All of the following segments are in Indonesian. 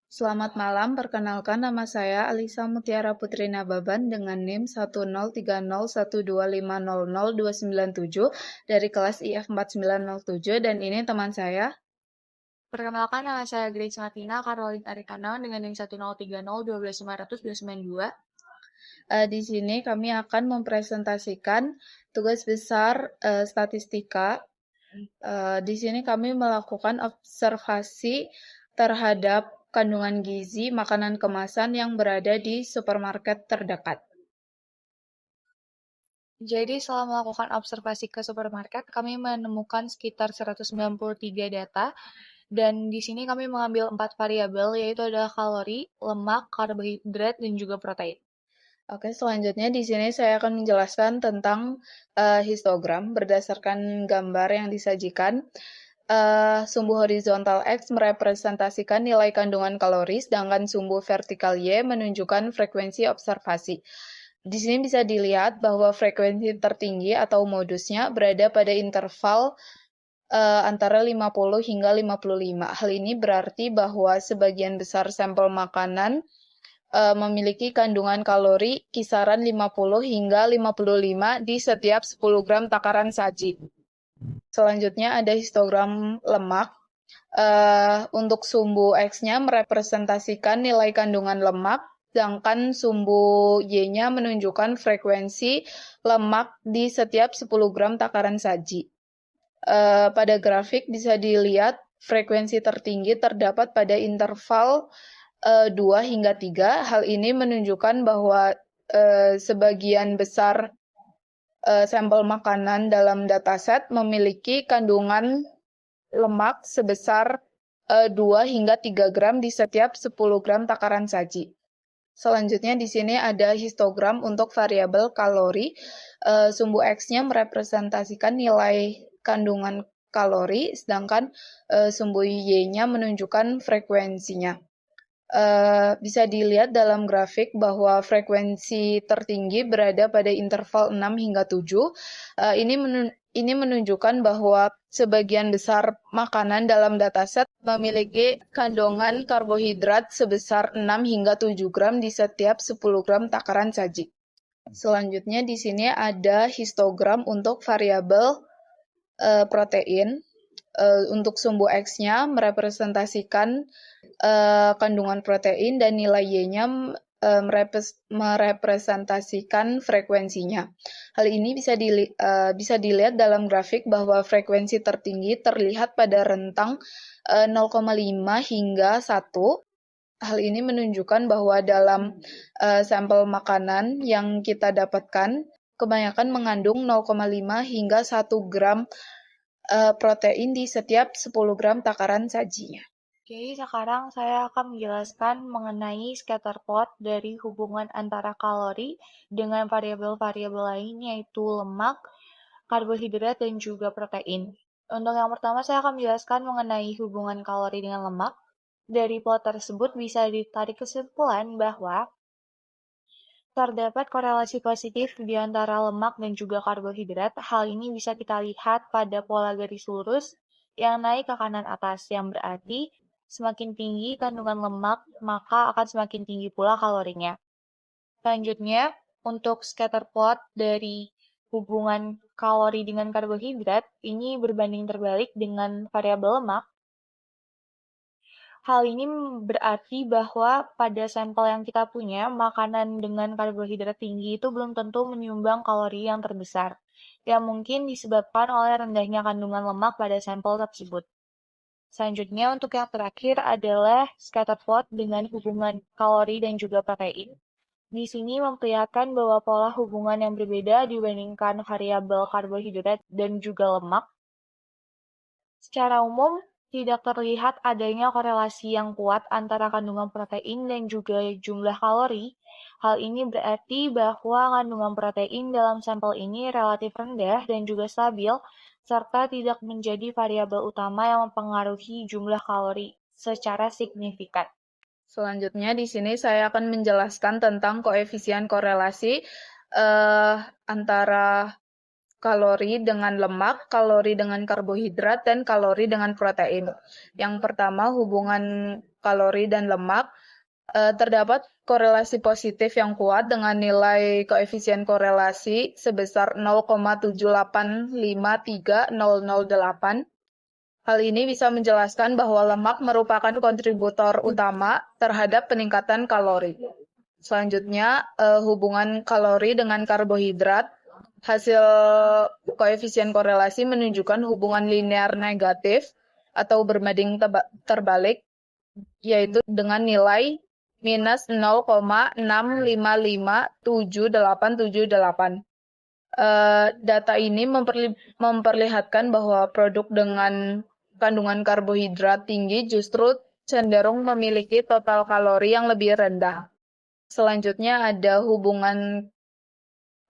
Selamat malam, perkenalkan nama saya Alisa Mutiara Putri Nababan dengan NIM 1030125002977 dari kelas IF 4907 dan ini teman saya. Perkenalkan, nama saya Grace Martina Caroline Arifana dengan NIM 10301215500 Di sini kami akan mempresentasikan tugas besar statistika. Di sini kami melakukan observasi terhadap kandungan gizi makanan kemasan yang berada di supermarket terdekat. Jadi, setelah melakukan observasi ke supermarket, kami menemukan sekitar 193 data, dan di sini kami mengambil 4 variabel, yaitu adalah kalori, lemak, karbohidrat, dan juga protein. Oke, selanjutnya di sini saya akan menjelaskan tentang histogram berdasarkan gambar yang disajikan. Sumbu horizontal X merepresentasikan nilai kandungan kalori, sedangkan sumbu vertikal Y menunjukkan frekuensi observasi. Di sini bisa dilihat bahwa frekuensi tertinggi atau modusnya berada pada interval antara 50 hingga 55. Hal ini berarti bahwa sebagian besar sampel makanan memiliki kandungan kalori kisaran 50 hingga 55 di setiap 10 gram takaran saji. Selanjutnya ada histogram lemak. Untuk sumbu X-nya merepresentasikan nilai kandungan lemak, sedangkan sumbu Y-nya menunjukkan frekuensi lemak di setiap 10 gram takaran saji. Pada grafik bisa dilihat frekuensi tertinggi terdapat pada interval 2 hingga 3. Hal ini menunjukkan bahwa sebagian besar sampel makanan dalam dataset memiliki kandungan lemak sebesar 2 hingga 3 gram di setiap 10 gram takaran saji. Selanjutnya di sini ada histogram untuk variabel kalori. Sumbu X-nya merepresentasikan nilai kandungan kalori, sedangkan sumbu Y-nya menunjukkan frekuensinya. Bisa dilihat dalam grafik bahwa frekuensi tertinggi berada pada interval 6 hingga 7. Ini menunjukkan bahwa sebagian besar makanan dalam dataset memiliki kandungan karbohidrat sebesar 6 hingga 7 gram di setiap 10 gram takaran saji. Selanjutnya di sini ada histogram untuk variabel protein. Untuk sumbu X-nya merepresentasikan kandungan protein dan nilai Y-nya merepresentasikan frekuensinya. Hal ini bisa dilihat dalam grafik bahwa frekuensi tertinggi terlihat pada rentang 0,5 hingga 1. Hal ini menunjukkan bahwa dalam sampel makanan yang kita dapatkan kebanyakan mengandung 0,5 hingga 1 gram protein di setiap 10 gram takaran sajinya. Jadi, sekarang saya akan menjelaskan mengenai scatter plot dari hubungan antara kalori dengan variabel-variabel lain, yaitu lemak, karbohidrat, dan juga protein. Untuk yang pertama, saya akan menjelaskan mengenai hubungan kalori dengan lemak. Dari plot tersebut bisa ditarik kesimpulan bahwa terdapat korelasi positif di antara lemak dan juga karbohidrat. Hal ini bisa kita lihat pada pola garis lurus yang naik ke kanan atas, yang berarti semakin tinggi kandungan lemak, maka akan semakin tinggi pula kalorinya. Selanjutnya, untuk scatter plot dari hubungan kalori dengan karbohidrat, ini berbanding terbalik dengan variabel lemak. Hal ini berarti bahwa pada sampel yang kita punya, makanan dengan karbohidrat tinggi itu belum tentu menyumbang kalori yang terbesar, yang mungkin disebabkan oleh rendahnya kandungan lemak pada sampel tersebut. Selanjutnya, untuk yang terakhir adalah scatter plot dengan hubungan kalori dan juga protein. Di sini memperlihatkan bahwa pola hubungan yang berbeda dibandingkan variabel karbohidrat dan juga lemak. Secara umum, tidak terlihat adanya korelasi yang kuat antara kandungan protein dan juga jumlah kalori. Hal ini berarti bahwa kandungan protein dalam sampel ini relatif rendah dan juga stabil, serta tidak menjadi variabel utama yang mempengaruhi jumlah kalori secara signifikan. Selanjutnya di sini saya akan menjelaskan tentang koefisien korelasi antara kalori dengan lemak, kalori dengan karbohidrat, dan kalori dengan protein. Yang pertama, hubungan kalori dan lemak. Terdapat korelasi positif yang kuat dengan nilai koefisien korelasi sebesar 0,7853008. Hal ini bisa menjelaskan bahwa lemak merupakan kontributor utama terhadap peningkatan kalori. Selanjutnya, hubungan kalori dengan karbohidrat. Hasil koefisien korelasi menunjukkan hubungan linear negatif atau berbanding terbalik, yaitu dengan nilai minus 0,65577878. Data ini memperlihatkan bahwa produk dengan kandungan karbohidrat tinggi justru cenderung memiliki total kalori yang lebih rendah. Selanjutnya ada hubungan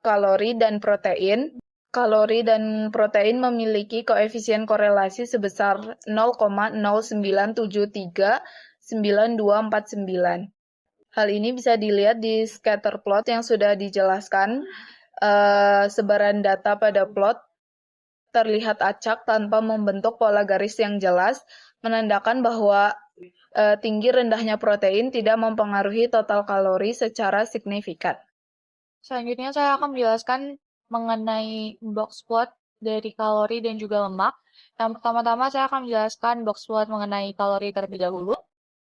kalori dan protein. Kalori dan protein memiliki koefisien korelasi sebesar 0,09739249. Hal ini bisa dilihat di scatter plot yang sudah dijelaskan. Sebaran data pada plot terlihat acak tanpa membentuk pola garis yang jelas, menandakan bahwa tinggi rendahnya protein tidak mempengaruhi total kalori secara signifikan. Selanjutnya saya akan menjelaskan mengenai box plot dari kalori dan juga lemak. Yang pertama-tama saya akan menjelaskan box plot mengenai kalori terlebih dahulu.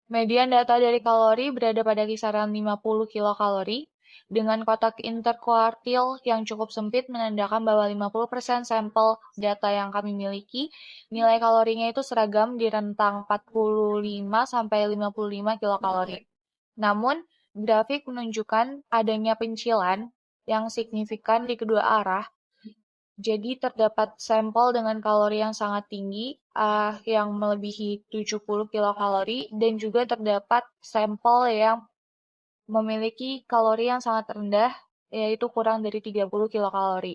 Median data dari kalori berada pada kisaran 50 kilokalori, dengan kotak interkuartil yang cukup sempit menandakan bahwa 50% sampel data yang kami miliki, nilai kalorinya itu seragam di rentang 45 sampai 55 kilokalori. Namun, grafik menunjukkan adanya pencilan yang signifikan di kedua arah. Jadi terdapat sampel dengan kalori yang sangat tinggi, yang melebihi 70 kilokalori, dan juga terdapat sampel yang memiliki kalori yang sangat rendah, yaitu kurang dari 30 kilokalori.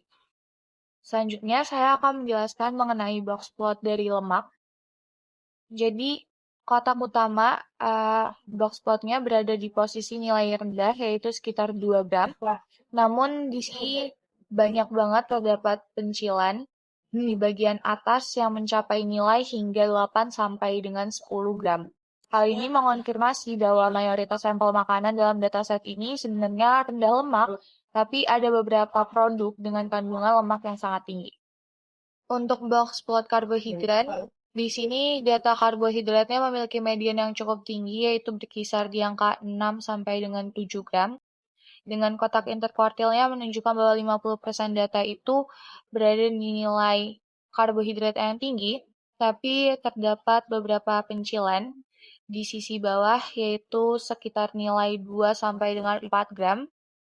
Selanjutnya, saya akan menjelaskan mengenai box plot dari lemak. Jadi, kotak utama box plotnya berada di posisi nilai rendah, yaitu sekitar 2 gram. Namun, di sini banyak banget terdapat pencilan di bagian atas yang mencapai nilai hingga 8 sampai dengan 10 gram. Hal ini mengonfirmasi bahwa mayoritas sampel makanan dalam dataset ini sebenarnya rendah lemak, tapi ada beberapa produk dengan kandungan lemak yang sangat tinggi. Untuk box plot karbohidrat, di sini data karbohidratnya memiliki median yang cukup tinggi, yaitu berkisar di angka 6 sampai dengan 7 gram. Dengan kotak interkuartilnya menunjukkan bahwa 50% data itu berada di nilai karbohidrat yang tinggi, tapi terdapat beberapa pencilan di sisi bawah, yaitu sekitar nilai 2 sampai dengan 4 gram.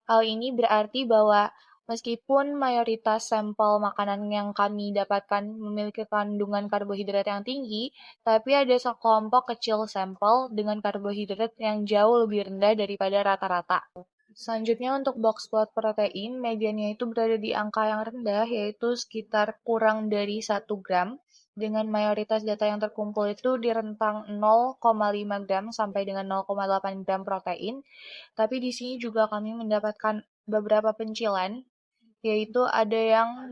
Hal ini berarti bahwa meskipun mayoritas sampel makanan yang kami dapatkan memiliki kandungan karbohidrat yang tinggi, tapi ada sekelompok kecil sampel dengan karbohidrat yang jauh lebih rendah daripada rata-rata. Selanjutnya untuk box plot protein, mediannya itu berada di angka yang rendah, yaitu sekitar kurang dari 1 gram, dengan mayoritas data yang terkumpul itu di rentang 0,5 gram sampai dengan 0,8 gram protein. Tapi di sini juga kami mendapatkan beberapa pencilan, yaitu ada yang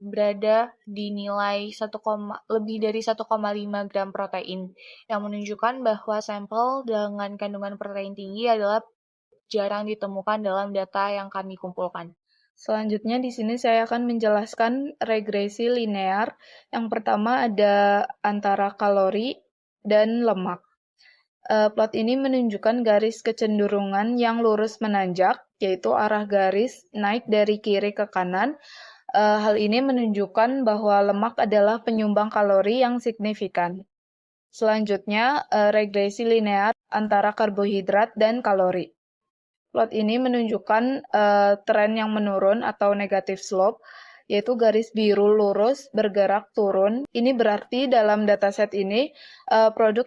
berada di nilai lebih dari 1,5 gram protein, yang menunjukkan bahwa sampel dengan kandungan protein tinggi adalah jarang ditemukan dalam data yang kami kumpulkan. Selanjutnya di sini saya akan menjelaskan regresi linear. Yang pertama ada antara kalori dan lemak. Plot ini menunjukkan garis kecenderungan yang lurus menanjak, yaitu arah garis naik dari kiri ke kanan. Hal ini menunjukkan bahwa lemak adalah penyumbang kalori yang signifikan. Selanjutnya, regresi linear antara karbohidrat dan kalori. Plot ini menunjukkan tren yang menurun atau negative slope, yaitu garis biru lurus bergerak turun. Ini berarti dalam dataset ini produk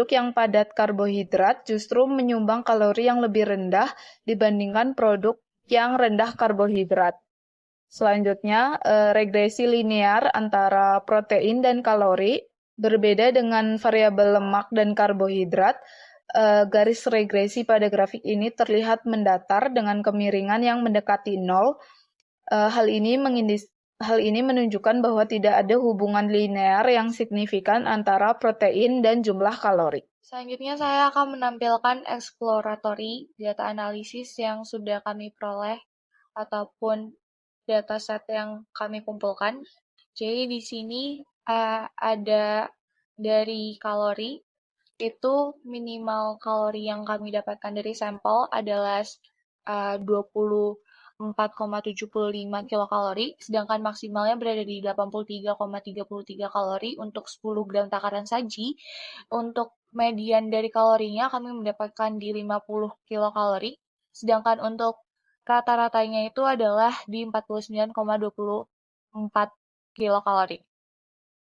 yang padat karbohidrat justru menyumbang kalori yang lebih rendah dibandingkan produk yang rendah karbohidrat. Selanjutnya, regresi linear antara protein dan kalori. Berbeda dengan variabel lemak dan karbohidrat, garis regresi pada grafik ini terlihat mendatar dengan kemiringan yang mendekati 0. Hal ini menunjukkan bahwa tidak ada hubungan linear yang signifikan antara protein dan jumlah kalori. Selanjutnya saya akan menampilkan exploratory data analisis yang sudah kami peroleh ataupun dataset yang kami kumpulkan. Jadi di sini ada dari kalori, itu minimal kalori yang kami dapatkan dari sampel adalah 24,75 kilokalori, sedangkan maksimalnya berada di 83,33 kalori untuk 10 gram takaran saji. Untuk median dari kalorinya kami mendapatkan di 50 kilokalori, sedangkan untuk rata-ratanya itu adalah di 49,24 kilokalori.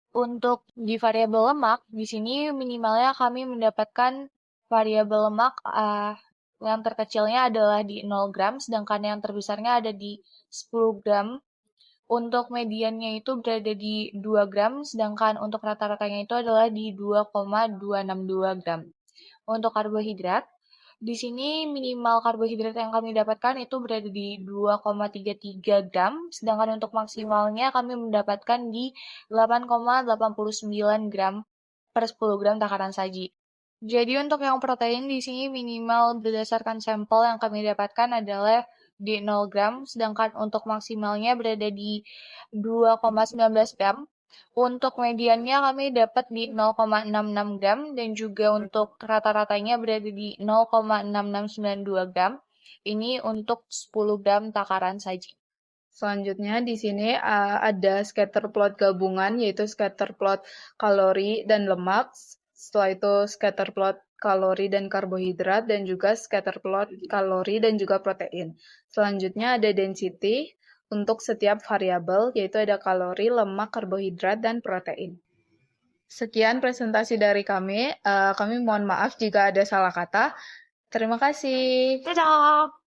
Untuk di variabel lemak, di sini minimalnya kami mendapatkan variabel lemak yang terkecilnya adalah di 0 gram, sedangkan yang terbesarnya ada di 10 gram. Untuk mediannya itu berada di 2 gram, sedangkan untuk rata-ratanya itu adalah di 2,262 gram. Untuk karbohidrat, di sini minimal karbohidrat yang kami dapatkan itu berada di 2,33 gram, sedangkan untuk maksimalnya kami mendapatkan di 8,89 gram per 10 gram takaran saji. Jadi untuk yang protein di sini minimal berdasarkan sampel yang kami dapatkan adalah di 0 gram, sedangkan untuk maksimalnya berada di 2,19 gram. Untuk mediannya kami dapat di 0,66 gram dan juga untuk rata-ratanya berada di 0,6692 gram. Ini untuk 10 gram takaran saji. Selanjutnya di sini ada scatter plot gabungan, yaitu scatter plot kalori dan lemak. Setelah itu scatter plot kalori dan karbohidrat, dan juga scatter plot kalori dan juga protein. Selanjutnya ada density untuk setiap variabel, yaitu ada kalori, lemak, karbohidrat, dan protein. Sekian presentasi dari kami. Kami mohon maaf jika ada salah kata. Terima kasih. Dadah!